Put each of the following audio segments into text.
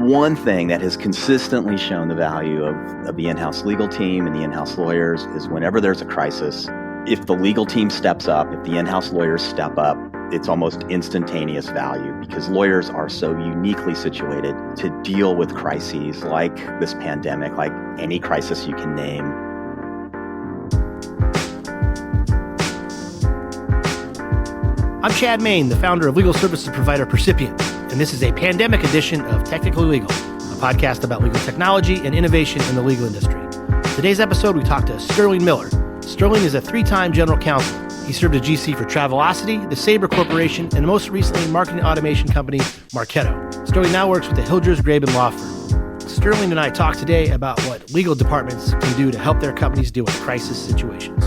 one thing that has consistently shown the value of the in-house legal team and the in-house lawyers is whenever there's a crisis, if the legal team steps up, if the in-house lawyers step up, it's almost instantaneous value because lawyers are so uniquely situated to deal with crises like this pandemic, like any crisis you can name. I'm Chad Main, the founder of legal services provider Percipient, and this is a pandemic edition of Technically Legal, a podcast about legal technology and innovation in the legal industry. Today's episode, we talked to Sterling Miller. Sterling is a 3-time general counsel. He served as GC for Travelocity, the Sabre Corporation, and most recently marketing automation company Marketo. Sterling now works with the Hilger Grabens law firm. Sterling and I talked today about what legal departments can do to help their companies deal with crisis situations.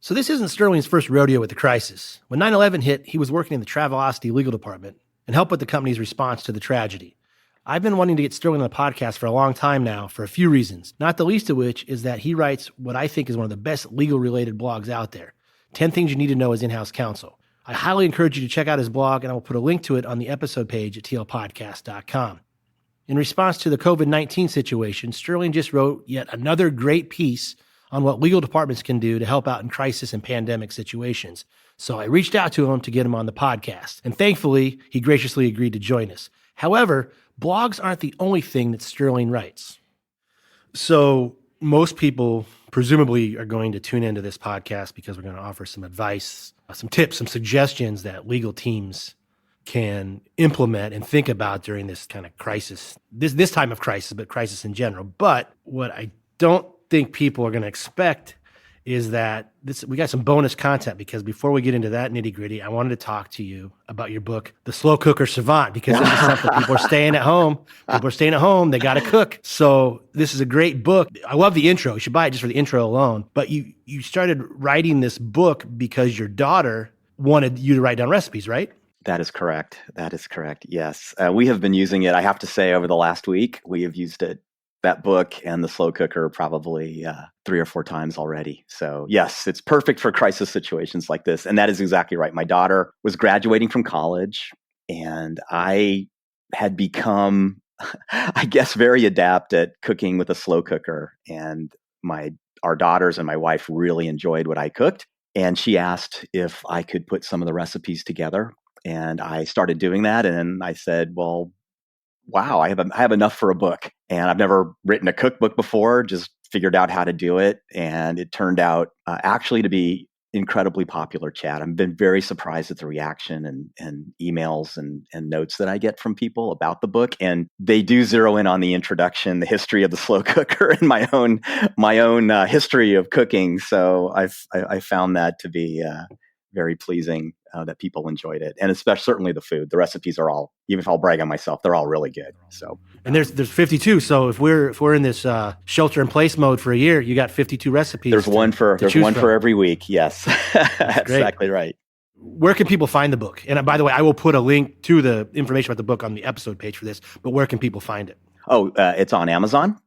So this isn't Sterling's first rodeo with the crisis. When 9/11 hit, he was working in the Travelocity legal department and helped with the company's response to the tragedy. I've been wanting to get Sterling on the podcast for a long time now for a few reasons, not the least of which is that he writes what I think is one of the best legal-related blogs out there, 10 Things You Need to Know as In-House Counsel. I highly encourage you to check out his blog, and I will put a link to it on the episode page at tlpodcast.com. In response to the COVID-19 situation, Sterling just wrote yet another great piece on what legal departments can do to help out in crisis and pandemic situations. So I reached out to him to get him on the podcast, and thankfully, he graciously agreed to join us. However, blogs aren't the only thing that Sterling writes. So most people presumably are going to tune into this podcast because we're going to offer some advice, some tips, some suggestions that legal teams can implement and think about during this kind of crisis, this time of crisis, but crisis in general. But what I don't think people are going to expect is that we got some bonus content, because before we get into that nitty gritty, I wanted to talk to you about your book, The Slow Cooker Savant, because this is something people are staying at home. People are staying at home. They got to cook. So this is a great book. I love the intro. You should buy it just for the intro alone. But you started writing this book because your daughter wanted you to write down recipes, right? That is correct. Yes. We have been using it, I have to say, over the last week. We have used it, that book and the slow cooker, probably 3 or 4 times already. So yes, it's perfect for crisis situations like this. And that is exactly right. My daughter was graduating from college, and I had become, I guess, very adept at cooking with a slow cooker. And our daughters and my wife really enjoyed what I cooked. And she asked if I could put some of the recipes together. And I started doing that. And I said, well, wow, I have enough for a book. And I've never written a cookbook before, just figured out how to do it. And it turned out actually to be incredibly popular, Chad. I've been very surprised at the reaction and emails and notes that I get from people about the book. And they do zero in on the introduction, the history of the slow cooker, and my own history of cooking. So I found that to be very pleasing that people enjoyed it, and especially certainly the food. The recipes are all, even if I'll brag on myself, they're all really good. So, and there's 52. So if we're in this shelter in place mode for a year, you got 52 recipes. There's one for every week. Yes, that's exactly right. Where can people find the book? And by the way, I will put a link to the information about the book on the episode page for this. But where can people find it? Oh, it's on Amazon.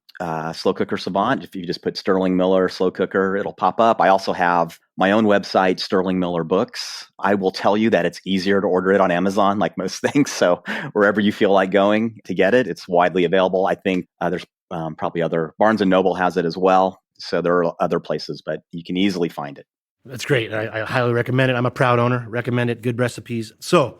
Slow Cooker Savant. If you just put Sterling Miller Slow Cooker, it'll pop up. I also have my own website, Sterling Miller Books. I will tell you that it's easier to order it on Amazon, like most things. So wherever you feel like going to get it, it's widely available. I think there's probably other, Barnes & Noble has it as well. So there are other places, but you can easily find it. That's great. I highly recommend it. I'm a proud owner. Recommend it. Good recipes. So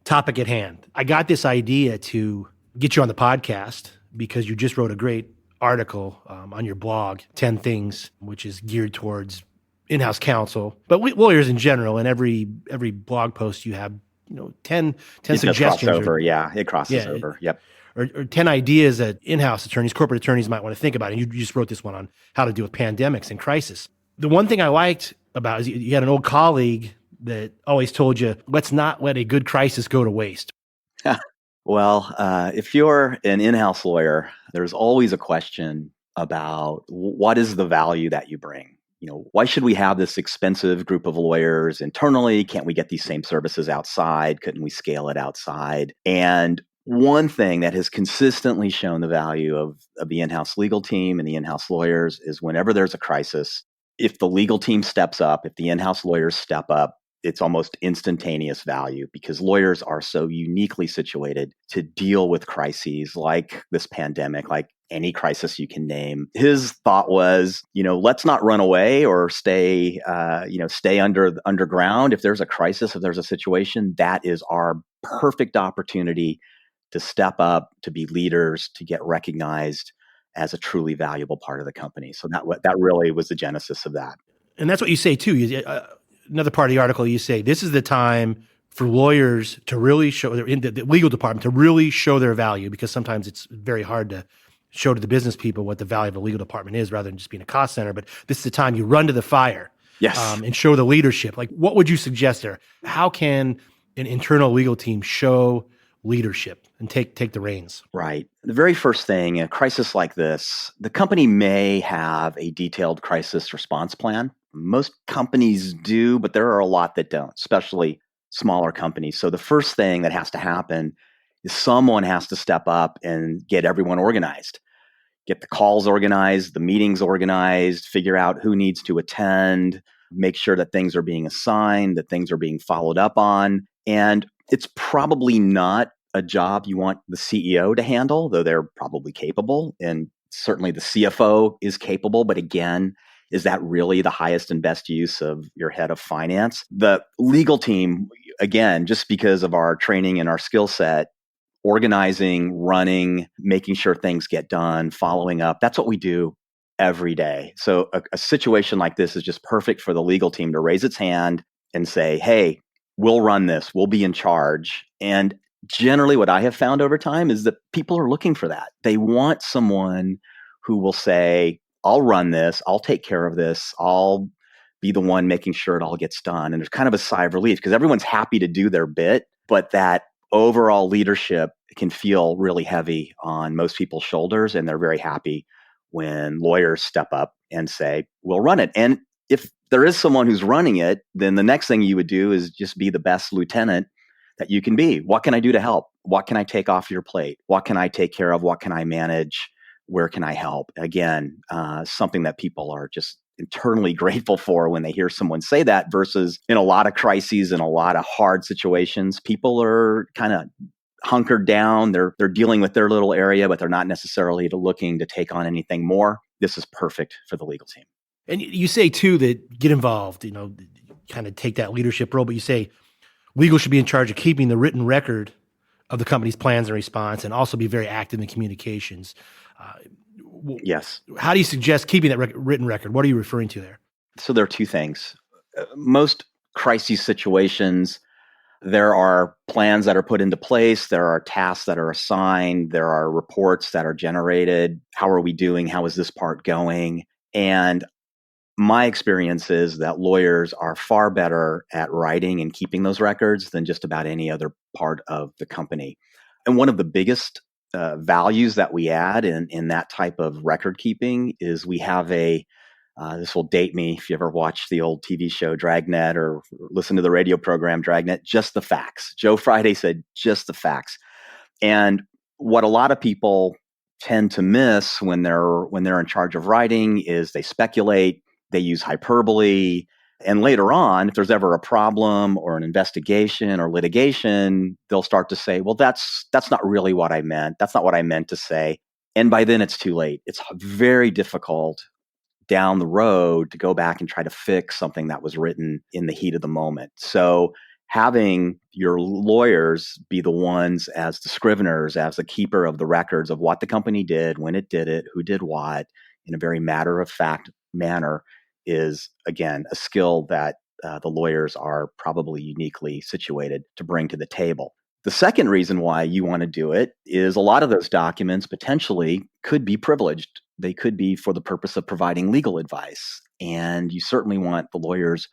topic at hand. I got this idea to get you on the podcast because you just wrote a great article on your blog, 10 Things, which is geared towards in-house counsel, but lawyers in general. And every blog post you have, 10 suggestions. It crosses over. Yep. Or 10 ideas that in-house attorneys, corporate attorneys might want to think about. And you just wrote this one on how to deal with pandemics and crisis. The one thing I liked about is you had an old colleague that always told you, let's not let a good crisis go to waste. Well, if you're an in-house lawyer, there's always a question about what is the value that you bring? Why should we have this expensive group of lawyers internally? Can't we get these same services outside? Couldn't we scale it outside? And One thing that has consistently shown the value of the in-house legal team and the in-house lawyers is whenever there's a crisis, if the legal team steps up, if the in-house lawyers step up, it's almost instantaneous value because lawyers are so uniquely situated to deal with crises like this pandemic, like any crisis you can name. His thought was, let's not run away or stay underground. If there's a crisis, if there's a situation, that is our perfect opportunity to step up, to be leaders, to get recognized as a truly valuable part of the company. So that really was the genesis of that. And that's what you say too. Another part of the article, you say this is the time for lawyers to really show in the legal department to really show their value, because sometimes it's very hard to show to the business people what the value of the legal department is rather than just being a cost center. But this is the time you run to the fire. Yes. And show the leadership. Like, what would you suggest there? How can an internal legal team show leadership and take the reins? Right. The very first thing, a crisis like this, the company may have a detailed crisis response plan. Most companies do, but there are a lot that don't, especially smaller companies. So the first thing that has to happen is someone has to step up and get everyone organized. Get the calls organized, the meetings organized, figure out who needs to attend, make sure that things are being assigned, that things are being followed up on. And it's probably not a job you want the CEO to handle, though they're probably capable. And certainly the CFO is capable. But again, is that really the highest and best use of your head of finance? The legal team, again, just because of our training and our skill set, organizing, running, making sure things get done, following up. That's what we do every day. So a situation like this is just perfect for the legal team to raise its hand and say, hey, we'll run this. We'll be in charge. And generally what I have found over time is that people are looking for that. They want someone who will say, I'll run this. I'll take care of this. I'll be the one making sure it all gets done. And there's kind of a sigh of relief because everyone's happy to do their bit, but that overall leadership can feel really heavy on most people's shoulders, and they're very happy when lawyers step up and say, we'll run it. And if there is someone who's running it, then the next thing you would do is just be the best lieutenant that you can be. What can I do to help? What can I take off your plate? What can I take care of? What can I manage? Where can I help? Again, something that people are just internally grateful for when they hear someone say that, versus in a lot of crises and a lot of hard situations, people are kind of hunkered down. They're dealing with their little area, but they're not necessarily looking to take on anything more. This is perfect for the legal team. And you say too that get involved, kind of take that leadership role, but you say legal should be in charge of keeping the written record of the company's plans and response, and also be very active in communications. Yes. How do you suggest keeping that written record? What are you referring to there? So there are two things. Most crisis situations, there are plans that are put into place. There are tasks that are assigned. There are reports that are generated. How are we doing? How is this part going? And my experience is that lawyers are far better at writing and keeping those records than just about any other part of the company. And one of the biggest values that we add in that type of record keeping is we have this will date me if you ever watched the old TV show Dragnet or listen to the radio program Dragnet, just the facts. Joe Friday said, just the facts. And what a lot of people tend to miss when they're in charge of writing is they speculate, they use hyperbole. And later on, if there's ever a problem or an investigation or litigation, they'll start to say, well, that's not really what I meant. That's not what I meant to say. And by then it's too late. It's very difficult down the road to go back and try to fix something that was written in the heat of the moment. So having your lawyers be the ones as the scriveners, as the keeper of the records of what the company did, when it did it, who did what, in a very matter-of-fact manner is, again, a skill that the lawyers are probably uniquely situated to bring to the table. The second reason why you want to do it is a lot of those documents potentially could be privileged. They could be for the purpose of providing legal advice. And you certainly want the lawyers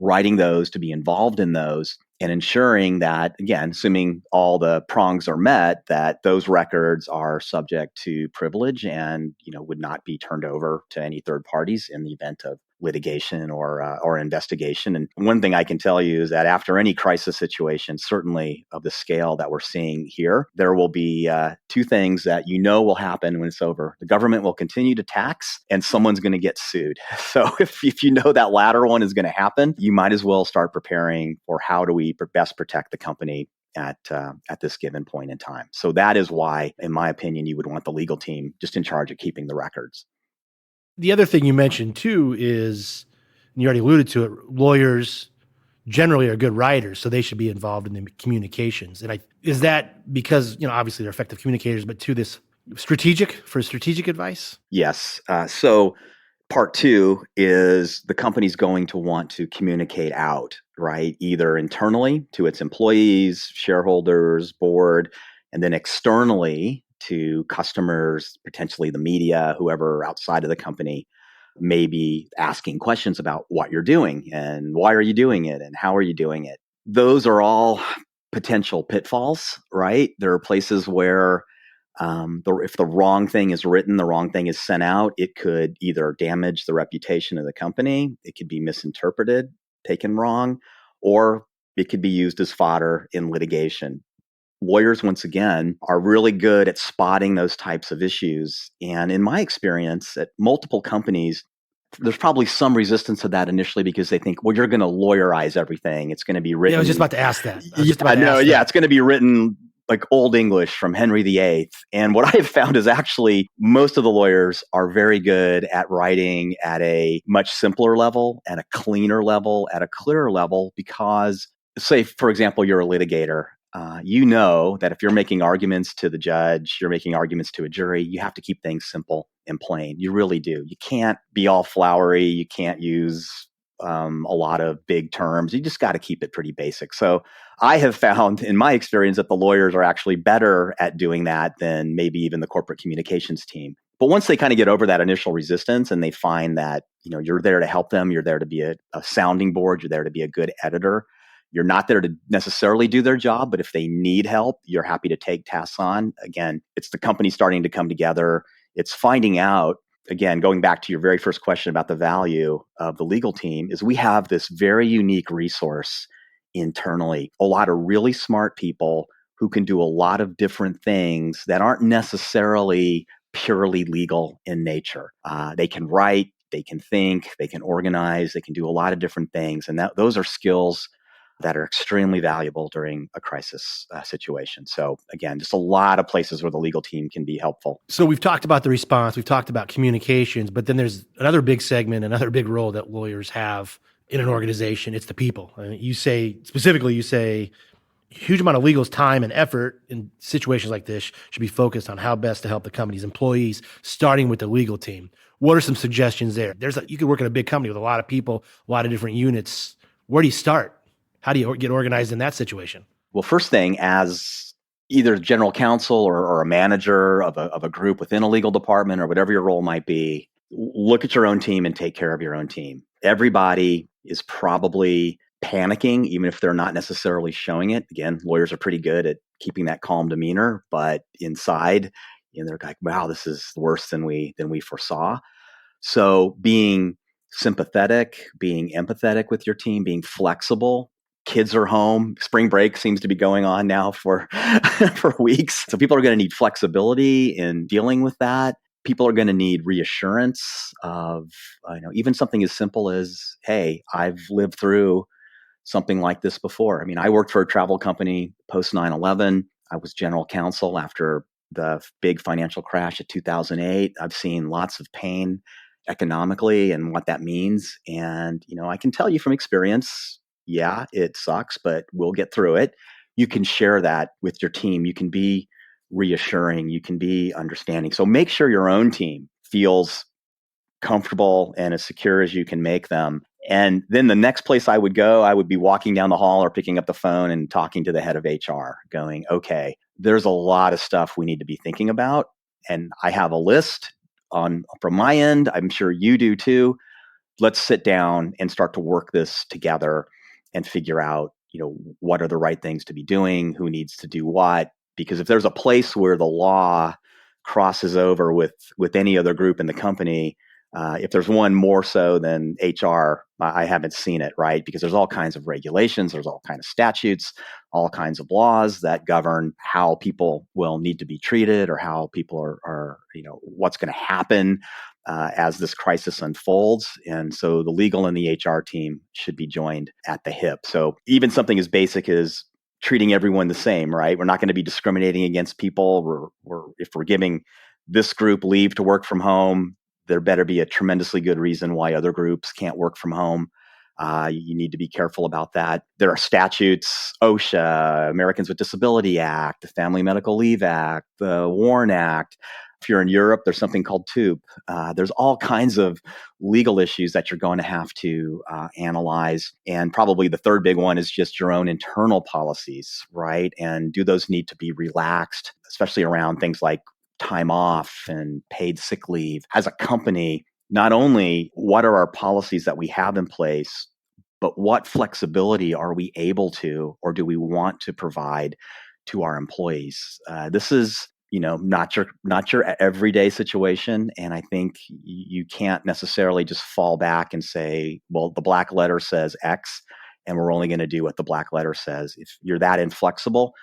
writing those to be involved in those and ensuring that, again, assuming all the prongs are met, that those records are subject to privilege and would not be turned over to any third parties in the event of litigation or investigation. And one thing I can tell you is that after any crisis situation, certainly of the scale that we're seeing here, there will be two things that will happen when it's over. The government will continue to tax, and someone's going to get sued. So if you know that latter one is going to happen, you might as well start preparing for how do we best protect the company at this given point in time. So that is why, in my opinion, you would want the legal team just in charge of keeping the records. The other thing you mentioned too is, and you already alluded to it, lawyers generally are good writers, so they should be involved in the communications. And is that because, obviously they're effective communicators, but to this strategic advice? Yes. So part two is the company's going to want to communicate out, right? Either internally to its employees, shareholders, board, and then externally to customers, potentially the media, whoever outside of the company may be asking questions about what you're doing and why are you doing it and how are you doing it. Those are all potential pitfalls, right? There are places where if the wrong thing is written, the wrong thing is sent out, it could either damage the reputation of the company, it could be misinterpreted, taken wrong, or it could be used as fodder in litigation. Lawyers, once again, are really good at spotting those types of issues. And in my experience at multiple companies, there's probably some resistance to that initially because they think, well, you're going to lawyerize everything. It's going to be written. Yeah, I was just about to ask that. It's going to be written like Old English from Henry VIII. And what I have found is actually most of the lawyers are very good at writing at a much simpler level, at a cleaner level, at a clearer level, because say, for example, you're a litigator. You know that if you're making arguments to the judge, you're making arguments to a jury, you have to keep things simple and plain. You really do. You can't be all flowery. You can't use a lot of big terms. You just got to keep it pretty basic. So I have found in my experience that the lawyers are actually better at doing that than maybe even the corporate communications team. But once they kind of get over that initial resistance and they find that, you're there to help them, you're there to be a sounding board, you're there to be a good editor. You're not there to necessarily do their job, but if they need help, you're happy to take tasks on. Again, it's the company starting to come together. It's finding out, again, going back to your very first question about the value of the legal team, is we have this very unique resource internally, a lot of really smart people who can do a lot of different things that aren't necessarily purely legal in nature. They can write, they can think, they can organize, they can do a lot of different things. And those are skills that are extremely valuable during a crisis situation. So again, just a lot of places where the legal team can be helpful. So we've talked about the response, we've talked about communications, but then there's another big segment, another big role that lawyers have in an organization. It's the people. I mean, you say a huge amount of legal's time and effort in situations like this should be focused on how best to help the company's employees, starting with the legal team. What are some suggestions there? You could work in a big company with a lot of people, a lot of different units. Where do you start? How do you get organized in that situation? Well, first thing, as either general counsel or a manager of a group within a legal department or whatever your role might be, look at your own team and take care of your own team. Everybody is probably panicking, even if they're not necessarily showing it. Again, lawyers are pretty good at keeping that calm demeanor, but inside, they're like, wow, this is worse than we foresaw. So being sympathetic, being empathetic with your team, being flexible. Kids are home. Spring break seems to be going on now for for weeks. So people are going to need flexibility in dealing with that. People are going to need reassurance of, even something as simple as, hey, I've lived through something like this before. I mean, I worked for a travel company post 9/11. I was general counsel after the big financial crash of 2008. I've seen lots of pain economically and what that means. And, I can tell you from experience, yeah, it sucks, but we'll get through it. You can share that with your team. You can be reassuring. You can be understanding. So make sure your own team feels comfortable and as secure as you can make them. And then the next place I would go, I would be walking down the hall or picking up the phone and talking to the head of HR, going, okay, there's a lot of stuff we need to be thinking about. And I have a list from my end. I'm sure you do too. Let's sit down and start to work this together and figure out, what are the right things to be doing, who needs to do what. Because if there's a place where the law crosses over with any other group in the company, If there's one more so than HR, I haven't seen it, right? Because there's all kinds of regulations, there's all kinds of statutes, all kinds of laws that govern how people will need to be treated or how people are what's going to happen as this crisis unfolds. And so the legal and the HR team should be joined at the hip. So even something as basic as treating everyone the same, right? We're not going to be discriminating against people. If we're giving this group leave to work from home, there better be a tremendously good reason why other groups can't work from home. You need to be careful about that. There are statutes, OSHA, Americans with Disability Act, the Family Medical Leave Act, the WARN Act. If you're in Europe, there's something called TUP. There's all kinds of legal issues that you're going to have to analyze. And probably the third big one is just your own internal policies, right? And do those need to be relaxed, especially around things like time off and paid sick leave? As a company, not only what are our policies that we have in place, but what flexibility are we able to, or do we want to provide to our employees? This is, not your everyday situation. And I think you can't necessarily just fall back and say, well, the black letter says X, and we're only going to do what the black letter says. If you're that inflexible,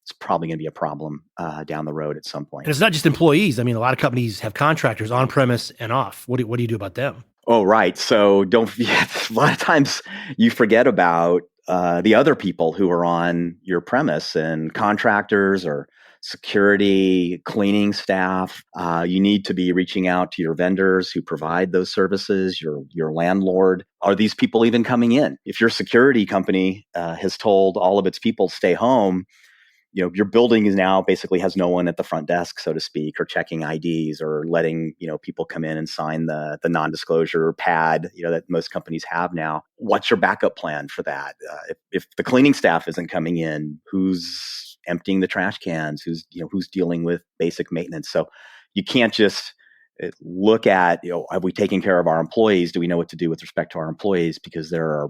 it's probably going to be a problem down the road at some point. And it's not just employees. I mean, a lot of companies have contractors on premise and off. What do you do about them? Oh, right. So don't forget, a lot of times you forget about the other people who are on your premise, and contractors or security, cleaning staff. You need to be reaching out to your vendors who provide those services, your landlord. Are these people even coming in? If your security company has told all of its people stay home, your building is now basically has no one at the front desk, so to speak, or checking IDs or letting, people come in and sign the non-disclosure pad, that most companies have now. What's your backup plan for that? If the cleaning staff isn't coming in, who's emptying the trash cans? Who's dealing with basic maintenance? So you can't just look at, have we taken care of our employees? Do we know what to do with respect to our employees? Because there are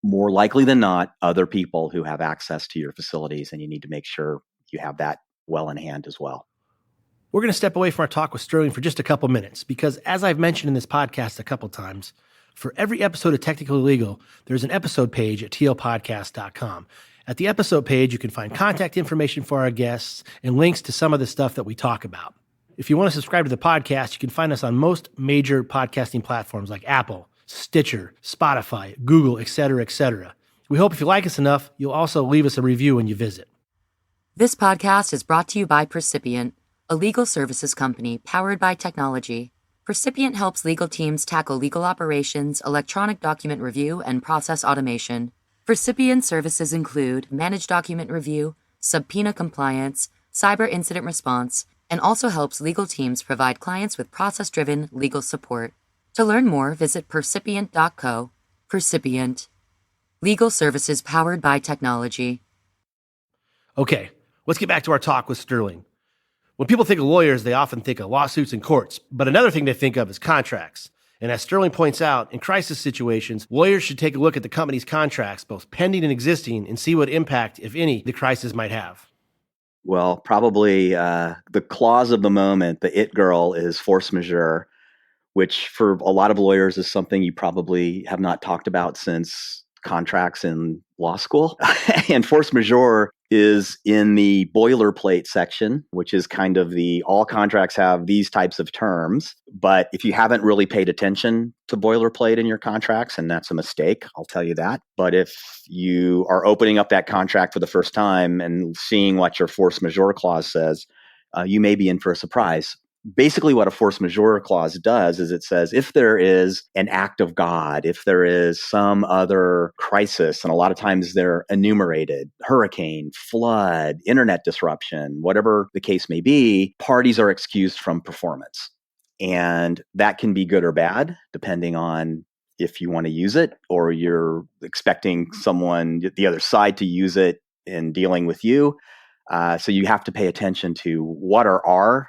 more likely than not other people who have access to your facilities, and you need to make sure you have that well in hand as well. We're going to step away from our talk with Sterling for just a couple minutes because, as I've mentioned in this podcast a couple times, for every episode of Technically Legal, there's an episode page at tlpodcast.com. At the episode page, you can find contact information for our guests and links to some of the stuff that we talk about. If you want to subscribe to the podcast, you can find us on most major podcasting platforms like Apple, Stitcher, Spotify, Google, etc., etc. We hope if you like us enough, you'll also leave us a review when you visit. This podcast is brought to you by Percipient, a legal services company powered by technology. Percipient helps legal teams tackle legal operations, electronic document review, and process automation. Percipient services include managed document review, subpoena compliance, cyber incident response, and also helps legal teams provide clients with process-driven legal support. To learn more, visit percipient.co. Percipient. Legal services powered by technology. Okay, let's get back to our talk with Sterling. When people think of lawyers, they often think of lawsuits and courts, but another thing they think of is contracts. And as Sterling points out, in crisis situations, lawyers should take a look at the company's contracts, both pending and existing, and see what impact, if any, the crisis might have. Well, probably the clause of the moment, the it girl, is force majeure, which for a lot of lawyers is something you probably have not talked about since contracts in law school. And force majeure is in the boilerplate section, which is kind of all contracts have these types of terms. But if you haven't really paid attention to boilerplate in your contracts, and that's a mistake, I'll tell you that. But if you are opening up that contract for the first time and seeing what your force majeure clause says, you may be in for a surprise. Basically, what a force majeure clause does is it says if there is an act of God, if there is some other crisis, and a lot of times they're enumerated, hurricane, flood, internet disruption, whatever the case may be, parties are excused from performance. And that can be good or bad, depending on if you want to use it or you're expecting someone, the other side, to use it in dealing with you. So you have to pay attention to what are our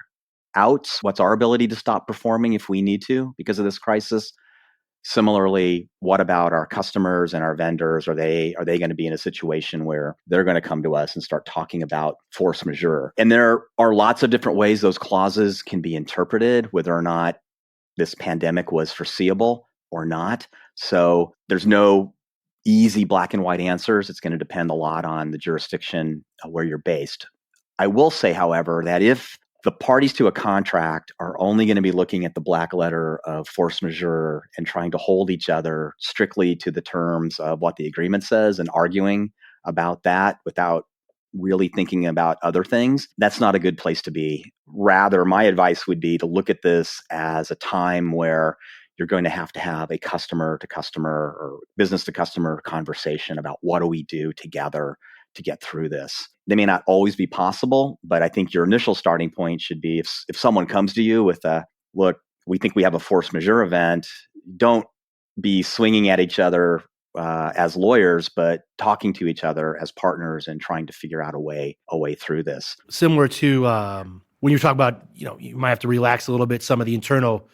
outs, what's our ability to stop performing if we need to because of this crisis. Similarly, what about our customers and our vendors? Are they going to be in a situation where they're going to come to us and start talking about force majeure? And there are lots of different ways those clauses can be interpreted, whether or not this pandemic was foreseeable or not. So there's no easy black and white answers. It's going to depend a lot on the jurisdiction where you're based. I will say, however, that if the parties to a contract are only going to be looking at the black letter of force majeure and trying to hold each other strictly to the terms of what the agreement says and arguing about that without really thinking about other things, that's not a good place to be. Rather, my advice would be to look at this as a time where you're going to have a customer to customer or business to customer conversation about what do we do together to get through this. They may not always be possible, but I think your initial starting point should be if someone comes to you with a, look, we think we have a force majeure event, don't be swinging at each other as lawyers, but talking to each other as partners and trying to figure out a way through this. Similar to when you're talking about, you might have to relax a little bit some of the internal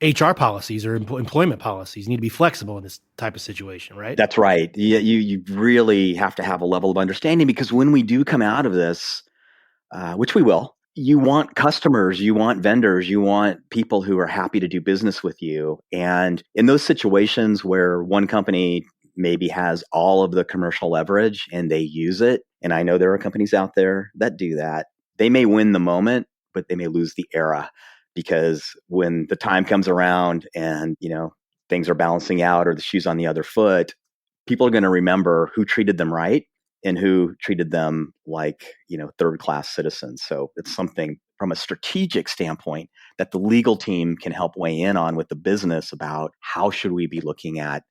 HR policies or employment policies. You need to be flexible in this type of situation, right? That's right. You really have to have a level of understanding, because when we do come out of this, which we will, you want customers, you want vendors, you want people who are happy to do business with you. And in those situations where one company maybe has all of the commercial leverage and they use it, and I know there are companies out there that do that, they may win the moment, but they may lose the era. Because when the time comes around and, things are balancing out or the shoe's on the other foot, people are going to remember who treated them right and who treated them like, third-class citizens. So it's something from a strategic standpoint that the legal team can help weigh in on with the business about how should we be looking at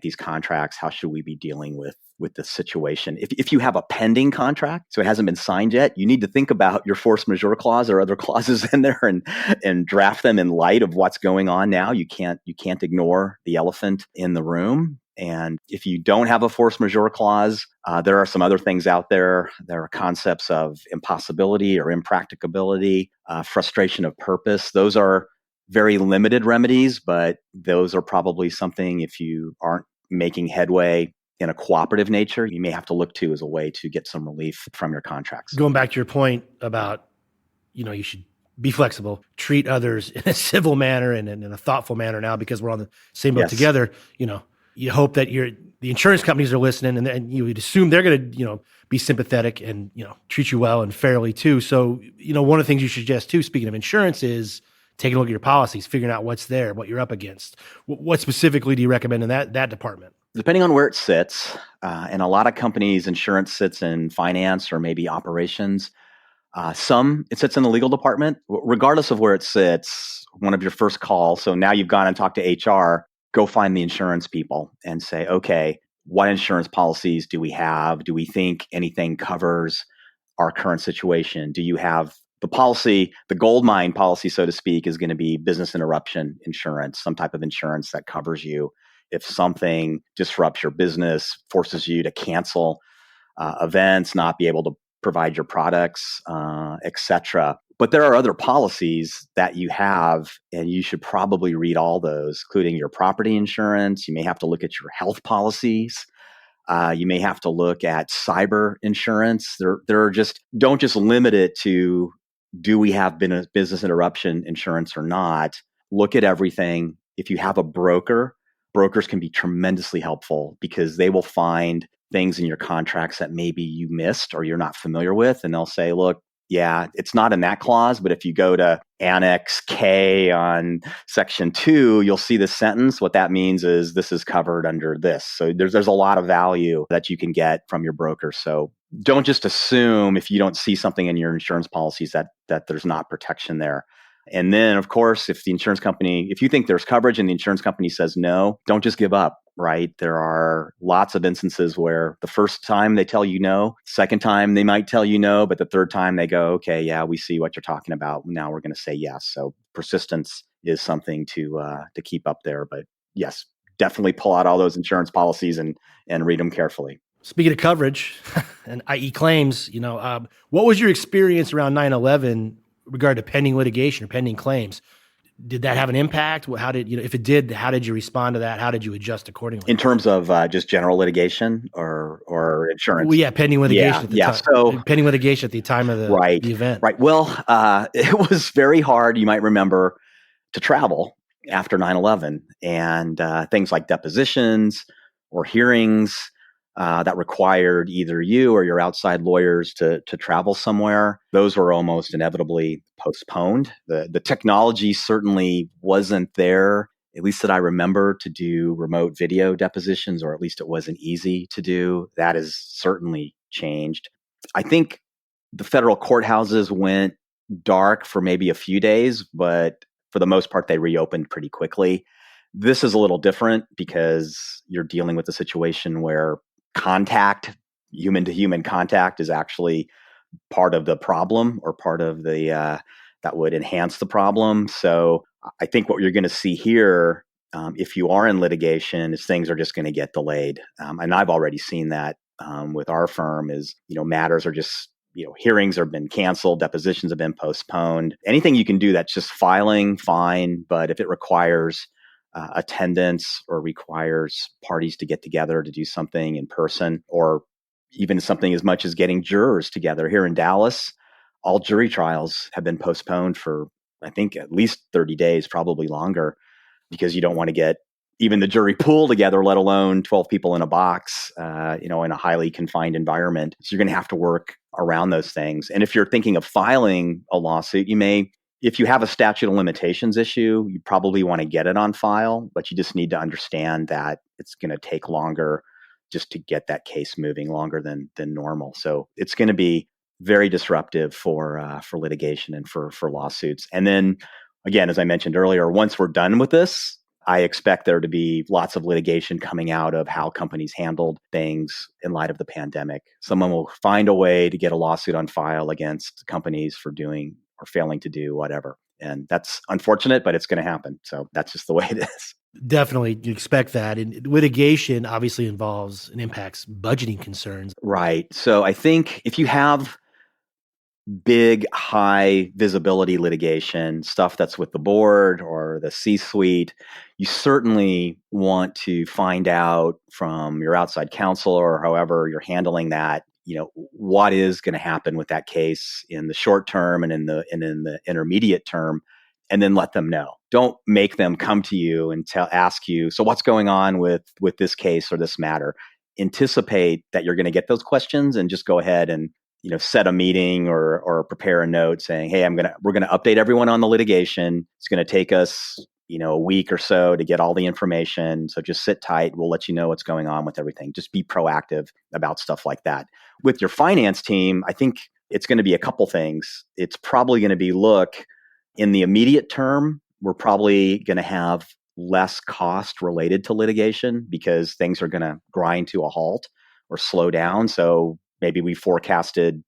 these contracts, how should we be dealing with this situation. If you have a pending contract, so it hasn't been signed yet, you need to think about your force majeure clause or other clauses in there and draft them in light of what's going on now. You can't ignore the elephant in the room. And if you don't have a force majeure clause, there are some other things out there. There are concepts of impossibility or impracticability, frustration of purpose. Those are very limited remedies, but those are probably something, if you aren't making headway in a cooperative nature, you may have to look to as a way to get some relief from your contracts. Going back to your point about, you should be flexible, treat others in a civil manner and in a thoughtful manner now, because we're on the same boat together. You hope that the insurance companies are listening, and you would assume they're going to, be sympathetic and, treat you well and fairly too. So, one of the things you suggest too, speaking of insurance, is taking a look at your policies, figuring out what's there, what you're up against. What specifically do you recommend in that department? Depending on where it sits, in a lot of companies, insurance sits in finance or maybe operations. Some, it sits in the legal department. Regardless of where it sits, one of your first calls, so now you've gone and talked to HR, go find the insurance people and say, okay, what insurance policies do we have? Do we think anything covers our current situation? Do you have the policy, the gold mine policy, so to speak, is going to be business interruption insurance, some type of insurance that covers you if something disrupts your business, forces you to cancel events, not be able to provide your products, etc. But there are other policies that you have, and you should probably read all those, including your property insurance. You may have to look at your health policies. You may have to look at cyber insurance. There are don't just limit it to, do we have business interruption insurance or not? Look at everything. If you have a broker, brokers can be tremendously helpful, because they will find things in your contracts that maybe you missed or you're not familiar with. And they'll say, look, yeah, it's not in that clause, but if you go to Annex K on Section 2, you'll see this sentence. What that means is this is covered under this. So there's a lot of value that you can get from your broker. So don't just assume, if you don't see something in your insurance policies, that there's not protection there. And then, of course, if you think there's coverage and the insurance company says no, don't just give up, right? There are lots of instances where the first time they tell you no, second time they might tell you no, but the third time they go, okay, yeah, we see what you're talking about. Now we're going to say yes. So persistence is something to keep up there. But yes, definitely pull out all those insurance policies and read them carefully. Speaking of coverage, and i.e. claims, what was your experience around 9/11 regard to pending litigation or pending claims? Did that have an impact? How did, if it did, how did you respond to that? How did you adjust accordingly? In terms of just general litigation or insurance? Well, yeah, pending litigation at the time. So pending litigation at the time of the event. Right. Well, it was very hard, you might remember, to travel after 9/11, and things like depositions or hearings that required either you or your outside lawyers to travel somewhere. Those were almost inevitably postponed. The technology certainly wasn't there, at least that I remember, to do remote video depositions, or at least it wasn't easy to do. That has certainly changed. I think the federal courthouses went dark for maybe a few days, but for the most part, they reopened pretty quickly. This is a little different because you're dealing with a situation where contact, human to human contact, is actually part of the problem, or part of the that would enhance the problem. So I think what you're going to see here, if you are in litigation, is things are just going to get delayed. And I've already seen that with our firm. Is matters are just hearings have been canceled, depositions have been postponed. Anything you can do that's just filing, fine. But if it requires attendance, or requires parties to get together to do something in person, or even something as much as getting jurors together here in Dallas, all jury trials have been postponed for, I think, at least 30 days, probably longer, because you don't want to get even the jury pool together, let alone 12 people in a box, in a highly confined environment. So you're going to have to work around those things. And if you're thinking of filing a lawsuit, if you have a statute of limitations issue, you probably want to get it on file, but you just need to understand that it's going to take longer just to get that case moving, longer than normal. So it's going to be very disruptive for litigation and for lawsuits. And then again, as I mentioned earlier, once we're done with this, I expect there to be lots of litigation coming out of how companies handled things in light of the pandemic. Someone will find a way to get a lawsuit on file against companies for doing or failing to do whatever. And that's unfortunate, but it's going to happen. So that's just the way it is. Definitely, you expect that. And litigation obviously involves and impacts budgeting concerns. Right. So I think if you have big, high visibility litigation, stuff that's with the board or the C-suite, you certainly want to find out from your outside counsel, or however you're handling that, what is going to happen with that case in the short term and in the intermediate term, and then let them know. Don't make them come to you and ask you, so what's going on with this case or this matter? Anticipate that you're going to get those questions, and just go ahead and set a meeting or prepare a note saying, hey, we're going to update everyone on the litigation. It's going to take us, a week or so to get all the information. So just sit tight. We'll let you know what's going on with everything. Just be proactive about stuff like that. With your finance team, I think it's going to be a couple things. It's probably going to be, look, in the immediate term, we're probably going to have less cost related to litigation because things are going to grind to a halt or slow down. So maybe we forecasted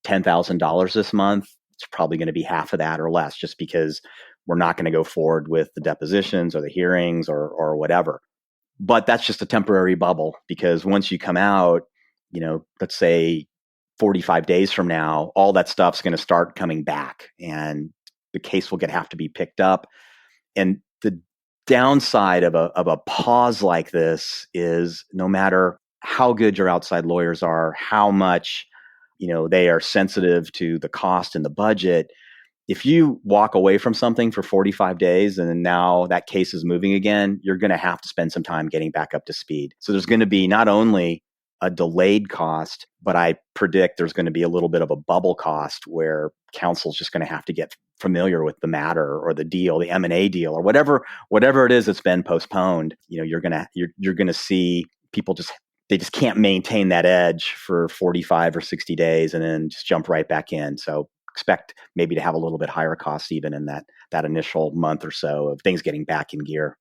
$10,000 this month. It's probably going to be half of that or less, just because we're not going to go forward with the depositions or the hearings or whatever. But that's just a temporary bubble, because once you come out, let's say 45 days from now, all that stuff's going to start coming back, and the case will have to be picked up. And the downside of a pause like this is, no matter how good your outside lawyers are, how much they are sensitive to the cost and the budget, if you walk away from something for 45 days and then now that case is moving again, you're going to have to spend some time getting back up to speed. So there's going to be not only a delayed cost, but I predict there's going to be a little bit of a bubble cost where counsel's just going to have to get familiar with the matter or the deal, the M&A deal, or whatever it is that's been postponed. You're going to see people they just can't maintain that edge for 45 or 60 days and then just jump right back in. So expect maybe to have a little bit higher costs even in that initial month or so of things getting back in gear.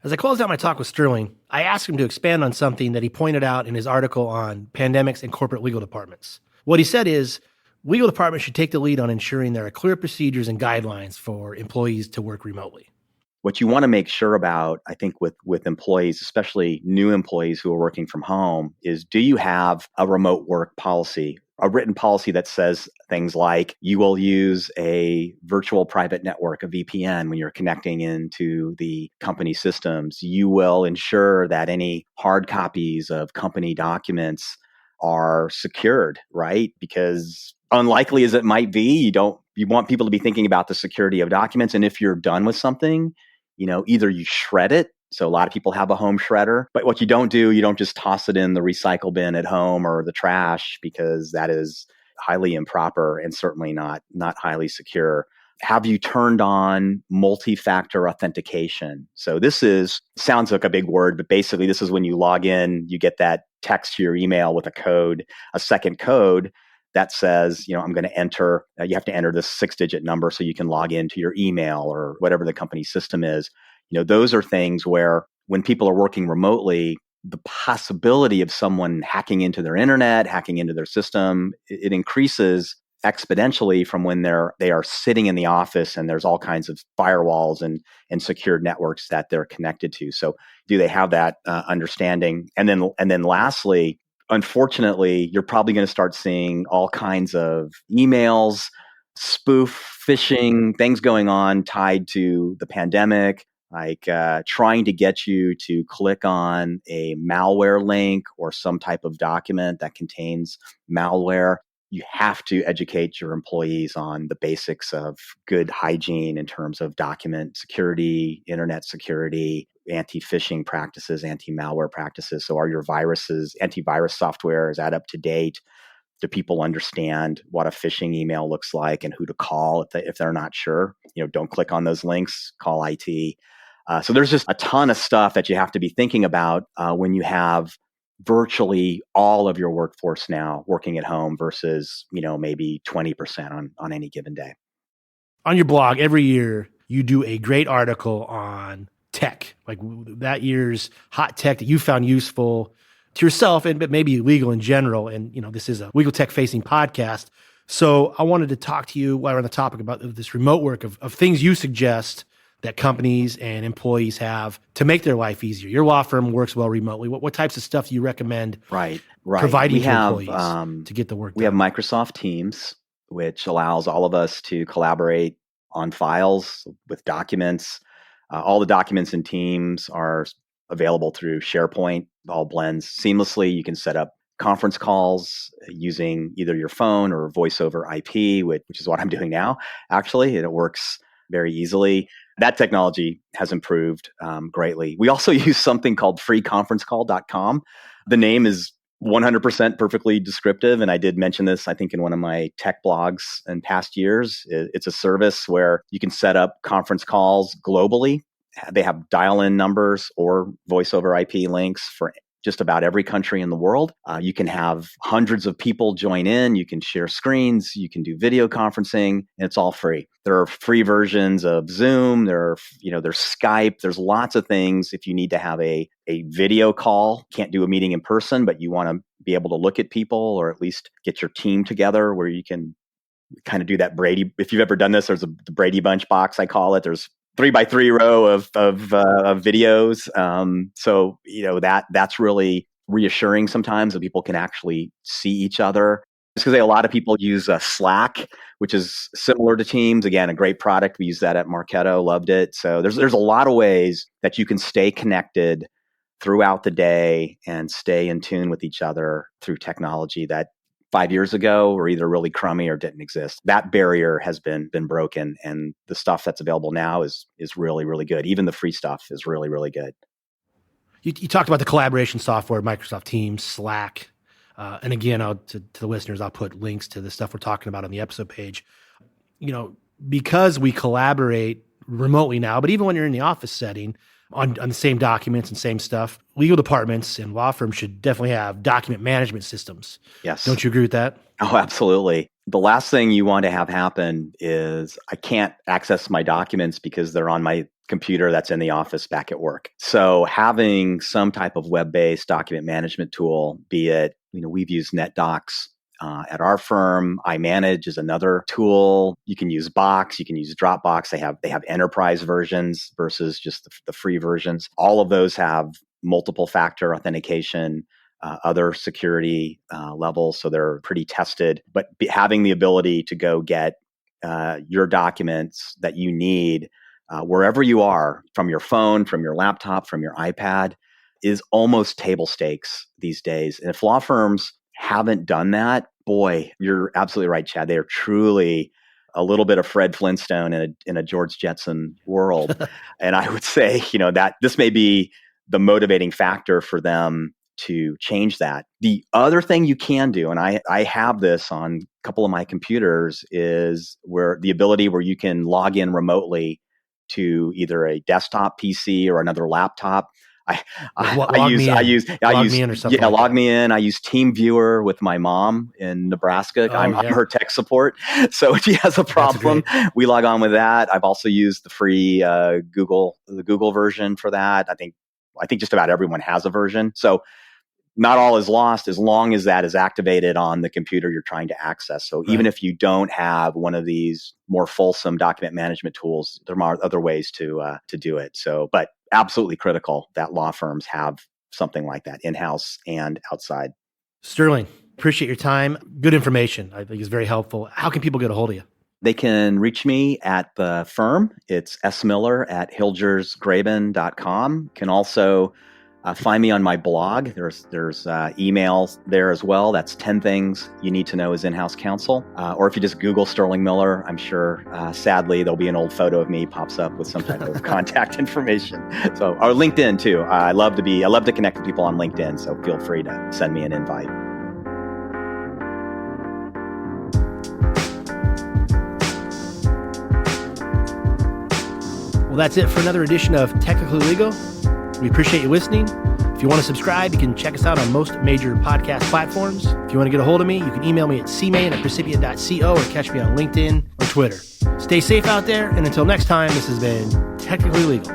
As I closed out my talk with Sterling, I asked him to expand on something that he pointed out in his article on pandemics and corporate legal departments. What he said is, legal departments should take the lead on ensuring there are clear procedures and guidelines for employees to work remotely. What you want to make sure about, I think, with employees, especially new employees who are working from home, is, do you have a remote work policy, a written policy that says things like, you will use a virtual private network, a VPN, when you're connecting into the company systems. You will ensure that any hard copies of company documents are secured, right? Because unlikely as it might be, you want people to be thinking about the security of documents. And if you're done with something, either you shred it. So a lot of people have a home shredder, but what you don't do, you don't just toss it in the recycle bin at home or the trash, because that is highly improper and certainly not highly secure. Have you turned on multi-factor authentication? So sounds like a big word, but basically this is when you log in, you get that text to your email with a second code that says, I'm going to enter, you have to enter this 6-digit number so you can log into your email or whatever the company system is. Those are things where when people are working remotely, the possibility of someone hacking into their internet, hacking into their system, it increases exponentially from when they are sitting in the office and there's all kinds of firewalls and secured networks that they're connected to. So do they have that understanding? And then lastly, unfortunately, you're probably going to start seeing all kinds of emails, spoof, phishing, things going on tied to the pandemic, like trying to get you to click on a malware link or some type of document that contains malware. You have to educate your employees on the basics of good hygiene in terms of document security, internet security, anti-phishing practices, anti-malware practices. So are your antivirus software, is that up to date? Do people understand what a phishing email looks like and who to call if they're not sure? Don't click on those links, call IT. So there's just a ton of stuff that you have to be thinking about when you have virtually all of your workforce now working at home versus, maybe 20% on any given day. On your blog, every year you do a great article on tech, like that year's hot tech that you found useful to yourself but maybe legal in general. And, this is a legal tech facing podcast. So I wanted to talk to you while we're on the topic about this remote work of things you suggest that companies and employees have to make their life easier. Your law firm works well remotely. What types of stuff do you recommend providing to employees to get the work done? We have Microsoft Teams, which allows all of us to collaborate on files with documents. All the documents in Teams are available through SharePoint. It all blends seamlessly. You can set up conference calls using either your phone or voice over IP, which is what I'm doing now, actually. It works very easily. That technology has improved greatly. We also use something called freeconferencecall.com. The name is 100% perfectly descriptive. And I did mention this, I think, in one of my tech blogs in past years. It's a service where you can set up conference calls globally. They have dial-in numbers or voice over IP links for just about every country in the world. You can have hundreds of people join in. You can share screens. You can do video conferencing, and it's all free. There are free versions of Zoom. There's Skype. There's lots of things. If you need to have a video call, can't do a meeting in person, but you want to be able to look at people or at least get your team together where you can kind of do that Brady. If you've ever done this, there's the Brady Bunch box, I call it. There's 3x3 row of videos. So, that's really reassuring sometimes that people can actually see each other. It's because a lot of people use Slack, which is similar to Teams. Again, a great product. We use that at Marketo, loved it. So there's a lot of ways that you can stay connected throughout the day and stay in tune with each other through technology that 5 years ago were either really crummy or didn't exist. That barrier has been broken, and the stuff that's available now is really, really good. Even the free stuff is really, really good. You talked about the collaboration software, Microsoft Teams, Slack. And again, to the listeners, I'll put links to the stuff we're talking about on the episode page. Because we collaborate remotely now, but even when you're in the office setting, on the same documents and same stuff, legal departments and law firms should definitely have document management systems. Yes. Don't you agree with that? Oh, absolutely. The last thing you want to have happen is I can't access my documents because they're on my computer that's in the office back at work. So having some type of web-based document management tool, be it, we've used NetDocs at our firm. iManage is another tool. You can use Box, you can use Dropbox. They have enterprise versions versus just the free versions. All of those have multiple factor authentication, other security levels, so they're pretty tested. But having the ability to go get your documents that you need wherever you are, from your phone, from your laptop, from your iPad, is almost table stakes these days. And if law firms haven't done that, boy, you're absolutely right, Chad. They are truly a little bit of Fred Flintstone in a George Jetson world. And I would say, that this may be the motivating factor for them to change that. The other thing you can do, and I have this on a couple of my computers, is where the ability where you can log in remotely to either a desktop PC or another laptop. Log me in or something. Yeah, log me in. I use TeamViewer with my mom in Nebraska. I'm her tech support. So if she has a problem, we log on with that. I've also used the free the Google version for that. I think just about everyone has a version. So not all is lost as long as that is activated on the computer you're trying to access. So even if you don't have one of these more fulsome document management tools, there are other ways to do it. So, but absolutely critical that law firms have something like that in-house and outside. Sterling, appreciate your time. Good information. I think is very helpful. How can people get a hold of you? They can reach me at the firm. It's smiller@hilgersgraben.com. Can also find me on my blog. There's emails there as well. That's 10 things you need to know as in-house counsel. Or if you just Google Sterling Miller, I'm sure, sadly, there'll be an old photo of me pops up with some type of contact information. So, or LinkedIn too. I love to connect with people on LinkedIn. So feel free to send me an invite. Well, that's it for another edition of Technically Legal. We appreciate you listening. If you want to subscribe, you can check us out on most major podcast platforms. If you want to get a hold of me, you can email me at cmain@precipient.co or catch me on LinkedIn or Twitter. Stay safe out there, and until next time, this has been Technically Legal.